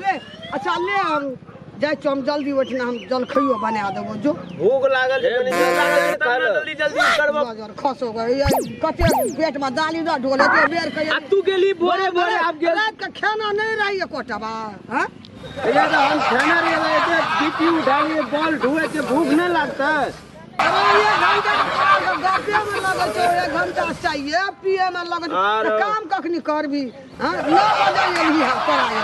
रे अच्छा ले हम जाय हम जल्दी ओठना हम जलखइयो बना देबो जो भूख लागल छै कनी जल्दी करबो खसो गई कते पेट में दाली न ढोल एते बेर कहिए अब तू गेली भोरे भोरे अब गेल रात का खाना नहीं रही कोटबा हां ये तो हम खाना रे एते बीपी उठा लिए बॉल ढुए के भूख नहीं लगता ये घंटा गापे में लगे छै 1 घंटा चाहिए पिए में लगे काम कखनी करबी हां 9 बजे एलिया पराया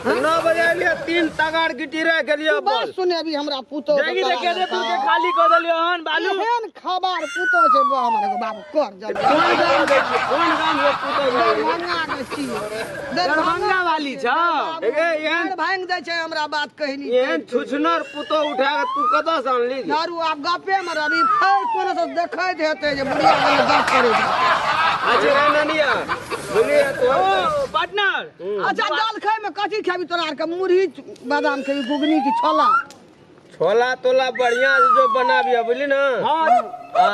9 बजे एलिया 3 तगाड़ गिटी रह गेलियो बात सुने भी हमरा पुतो जागी लेके दे तू के खाली क देलियो हन बालू एहन खबर पुतो छै हमर बाबू कर जल्दी कौन गाम रे पुतो दरभंगा के छी दरभंगा वाली छ एहन भांग दे छै हमरा बात कहनी एहन छुछनर पुतो उठा के तू कतौ से आनली दारू आप गपे में रवि फेर कोनो से देखैत हेतै जे बुढ़िया वाला गप करे अच्छा ननिया बोलिए तो पार्टनर अच्छा दाल खाए में कथी खाबी तोरा आर के मुरही बादाम खाबी घुगनी की छोला छोला तोला बढ़िया से जो बनाबिया बुझली ना हां आ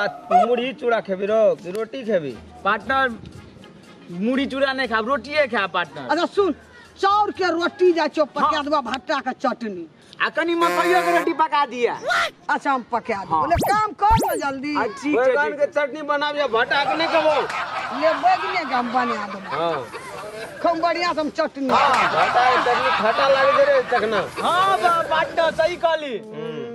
मुरही चूड़ा खेबी रो कि रोटी खेबी पार्टनर मुड़ी चूड़ा नहीं खा रोटिए खा पार्टनर अच्छा सुन चाउर के रोटी जा चो पका देबा भट्टा के चटनी आ कनी मकइयो के रोटी पका दिया अच्छा हम पका दे बोले काम कर ना जल्दी ठीक बैगन के चटनी बनाबिया भटा के नहीं खेबो ले बैगने के हम बना देब हां खूब बढ़िया से हम चटनी भटा के चटनी खट्टा लागे रे चखना हां पार्टनर सही कहली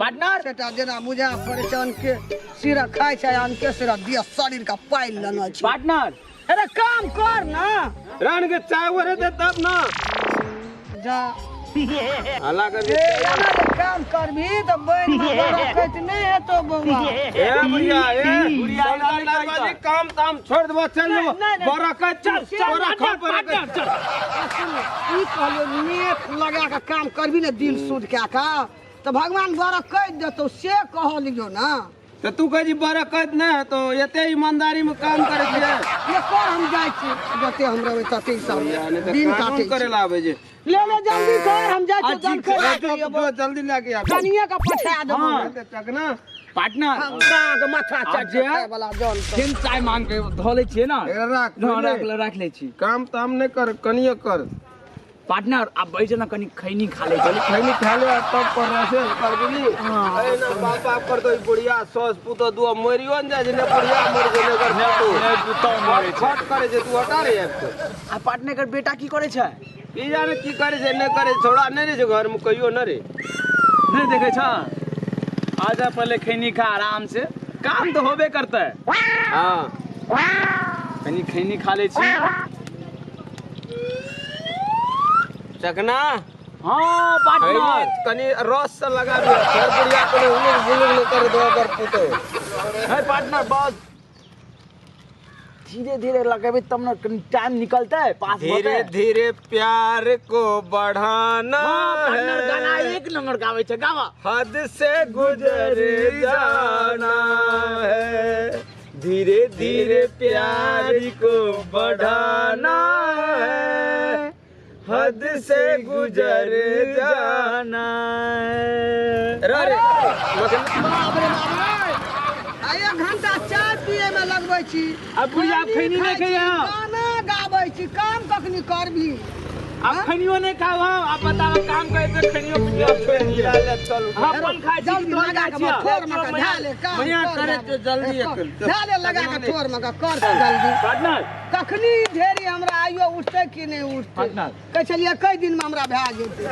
पार्टनर सेटा जेना मुझा परेशान के सिरा खाय छै आन के सिरा दिया शरीर का पाइल लेना छै पार्टनर अरे काम कर ना रान के चाय वरे दे तब ना जा हला कर ए ना काम करबी तो बन रखत नहीं है तो बउआ ए बुढ़िया ए बुढ़िया बाजी काम ताम छोड़ देबो चल देबो बड़ा का चल बड़ा खा पर ई कहलो नेक लगा के काम करबी ना दिल शुद्ध क्या का तो भगवान बड़ा कह देतो से कहलियो ना तो तू कह जी बरकत न तो एते ईमानदारी में काम करे छिए ये कर हम जाय छी जते हम रहबै तते सब दिन काटे करे लावे जे ले ले जल्दी कर हम जाय छी जल कर जल्दी लेके आ कनिया का पठा देबो चकना पार्टनर हम गाग माथा चट वाला जल फिर चाय मांग के धोले छिए ना रख ले छी काम ताम नहीं कर कनिया कर पार्टनर अब बैठ ना कनी खैनी खा ले खैनी खा ले तब कर रसे कर दिली ए ना बाप कर तो बुढ़िया सॉस पुतो दुआ मरियो न जाय ने बुढ़िया मर गेले कर फोटो नहीं पुतो मरे छै फट करे जे तू हटा रे आ पार्टनर कर बेटा की करे छै ई जाने की करे छै नहीं करे छोड़ा नहीं रे घर में कहियो न रे नहीं देखे छ आजा पहले खैनी खा आराम से काम तो होबे करता है हां कनी खैनी खा ले छी चकना हां पार्टनर कनी रस से लगा दिया फिर बुढ़िया को उलग कर दो कर पुतो है पार्टनर बस धीरे धीरे लगाबे तब ना टाइम निकलता है पास धीरे धीरे प्यार को बढ़ाना पार्टनर है गाना एक नंबर गावे छै गावा हद से गुजर जाना है धीरे धीरे प्यार को बढ़ाना है हद से गुजर जाना रे बाप रे बाप रे आ 1 घंटा चाय पिए में लगबै छी अब बुढ़िया खैनी नहीं खाइया गाना गाबै छी काम कखनी करबी अब खैनियो नहीं खाओ आप बताओ काम करे तो खैनियो पिया छोड़ दिया ले चल अपन खाई छी जल्दी लगा के ठोर में का ढाले काम बढ़िया करे तो जल्दी ढाले लगा के ठोर में का कर जल्दी पार्टनर कखनी ढेरी हमरा आइयो उठते कि नहीं उठते पार्टनर कह चलिए कई दिन में हमरा भए जेतै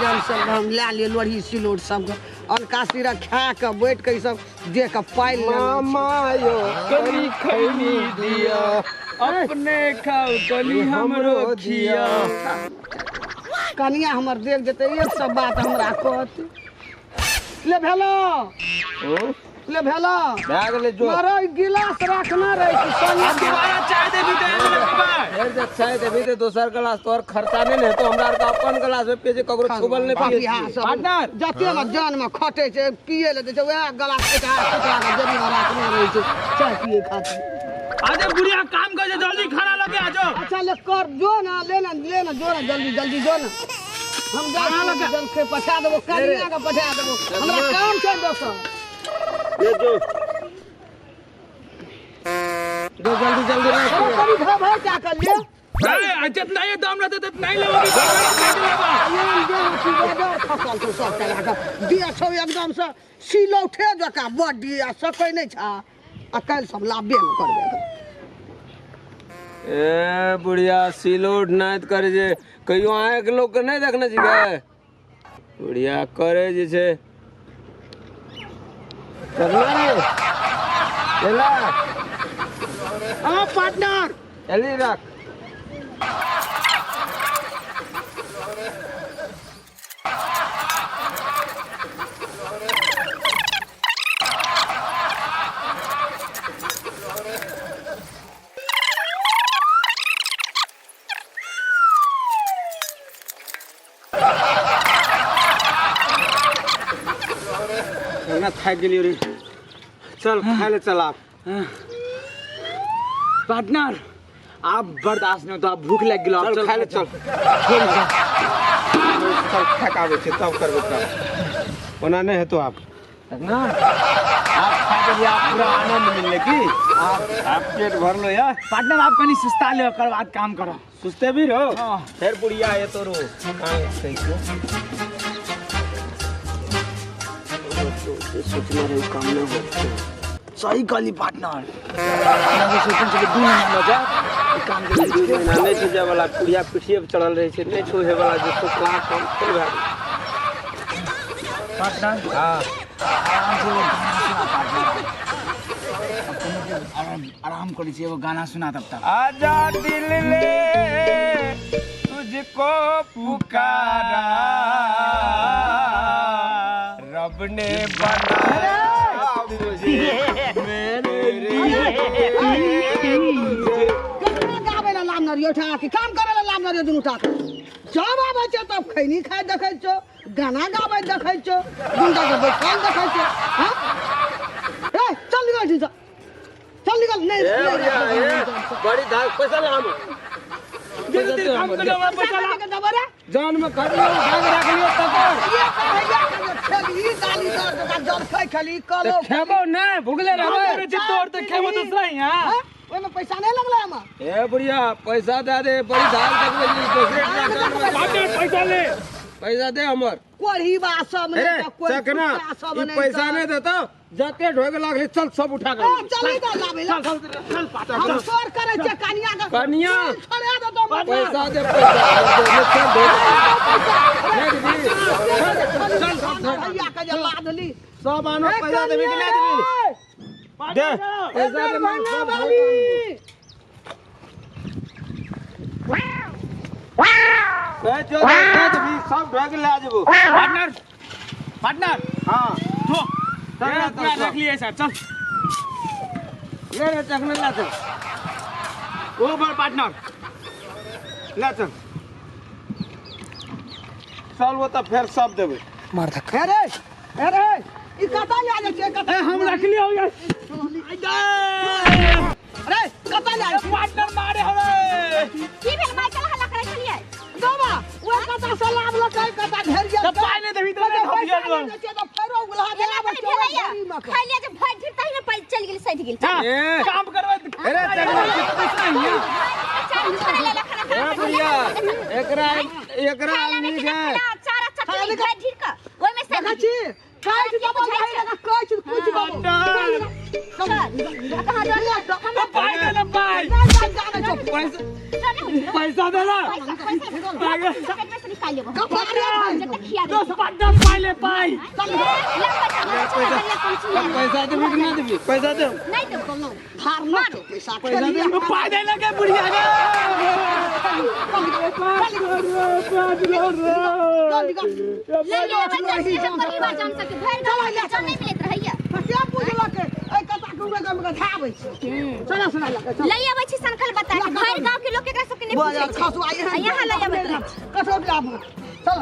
जल सब हम ला ले लोढ़ी सिलोट सब अलका सिरा खा के बैठ के सब दे के पाइल मामा यो कनी खैनी दिया अपने खाओ कनी हमरो खिया कनिया हमर देख जेतै एक सब बात हमरा कहत ले भेलो ले भेलो भाग ले जो मारो गिलास रखना रहे कि संग दोबारा चाय दे भी दे फिर जब चाय देबी तो दोसर गिलास तोर खर्चा नहीं ने तो हमरा का अपन गिलास में पिए ककरो छुबल नहीं पिए पार्टनर जते ना जान में खटे छै पिए ले दे छै वह गिलास एटा टुकड़ा के जरी में रखना रहे छै चाय पिए खातिर आजा बुढ़िया काम कर जल्दी खाना लगे आ जाओ अच्छा ले कर जो ना लेना जो ना जल्दी जल्दी जो ना हम जा जल्दी के पठा देबो कनिया के पठा देबो हमरा काम छै दोस्त ले जो जल्दी जल्दी रख कभी भाई क्या कर ले जितना ये दाम रहते तो नहीं लेबो फसल तो सब तरह का दिया छौ एकदम से सिलौठे जका बड्डी आ सकै नै छा आ काल सब लाभे में करबे ए बुढ़िया सिलोट नहीं करे जे कहियो आए के लोग के नहीं देखने छिके बुढ़िया करे जे छे करना रे चला हां पार्टनर जल्दी रख ना थक गेलियो रे चल खाए ले चल आप पार्टनर आप बर्दाश्त नहीं तो आप भूख लग गेलो चल खाए ले चल चल थकावे छे तब करबो तब ओना नहीं है तो आप ना आप खा के आप पूरा आनंद मिलने की आप पेट भर लो यार पार्टनर आप कहीं सुस्ता ले कर बाद काम करो सुस्ते भी रहो हाँ। फिर बुढ़िया ये तो रो सोचना रही काम नहीं हो सही कहली पार्टनर सोचन से 2 महीना हो जा काम के लिए नहीं छूटे वाला कुड़िया पीठिए पे चढ़ल रही है नहीं छूटे वाला जो सोचला काम चल भाई पार्टनर हां आराम करी से वो गाना सुना तब तक आजा दिल ले तुझको पुकारा रब ने बनाया तुझे मेरे लिए गावे ला लाम नरियो उठा के काम करे ला लाम नरियो दुनु उठा के जब आबै छै तब खैनी खाए देखै छो गाना गाबै देखै छो गुंडा के बैठल देखै छो हां ए चल निकल चल निकल नहीं बड़ी धाक पैसा ला हम काम कर लो पैसा ला के दबरे जान में खड़ी भाग रख लियो तक ये कहैया के खेली गाली दर का जल खै खली कलो खेबो नहीं भुगले रहबे तोड़ तो खेबो तो सही हां ओय में पैसा नहीं लगला हम ए बुढ़िया पैसा दे दे बड़ी धाक देखबे जी दूसरे पार्टनर पैसा ले पैसा दे हमर कोढ़ी बा सब अरे नहीं कोई चकना ई पैसा नहीं देता जाके ढोग लागले चल सब उठा के चल इधर लाबे ला चल पार्टनर हम चोर करे छै कनिया के कनिया छोड़े दे तो पैसा दे पैसा दे भैया के जे लादली सब आनो पैसा देबी कि नहीं देबी दे पैसा दे भंगा वाली ए जो दे देबी सब ढोग ले आ जेबो पार्टनर पार्टनर हां तो चल पूरा रख लिए सर चल ले रे चकना ला चल ओ बार पार्टनर ले चल चल वो तो फिर सब देबे मार धक अरे अरे ई कता ले आ छै कता हम रख लिए हो गए अरे कता ले आ पार्टनर मारे हवे की भेल भाई चल हल्ला करे चलिए दोबा वो कता से लाभ लकै कता घेरिया जब पाई नहीं देबी तो नहीं होबिया तो फेरो उला दे आब खाई लिया जब भाई फिर तही ना पाई चल गेल सैठ गेल ए काम करवा अरे चकना पैसा नहीं है चार खाना ले ला खाना ए बुढ़िया एकरा नीक है चार चक्कर भाई ढीर का ओय में से देखा छी काट दबा भाई लगा काट कुछ बाबू कहां जा हम पाई दे ना पाई जाने जो पैसा दे ना पॉकेट में से निकाल लेबो जब तक खिया दे दस पार्टनर पाई ले पाई पैसा देबी कि नहीं देबी पैसा दे नहीं दे फार्मा तो पैसा पाई दे लगे बुढ़िया ले ले बच्चा से परिवार जान सके घर जान नहीं मिलत रहैया क्या पूछला के ए कता कुबे का में खाबै छी चला सुना लगा चल ले आबै छी संकल बता के घर गांव के लोग केकरा सबके नहीं बाजार पूछे खसु आए हैं यहाँ ले आबै कसो लाबू चल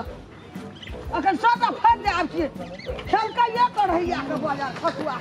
अखन सब फट दे आब छी खेल का ये करैया के बाजार खसुआ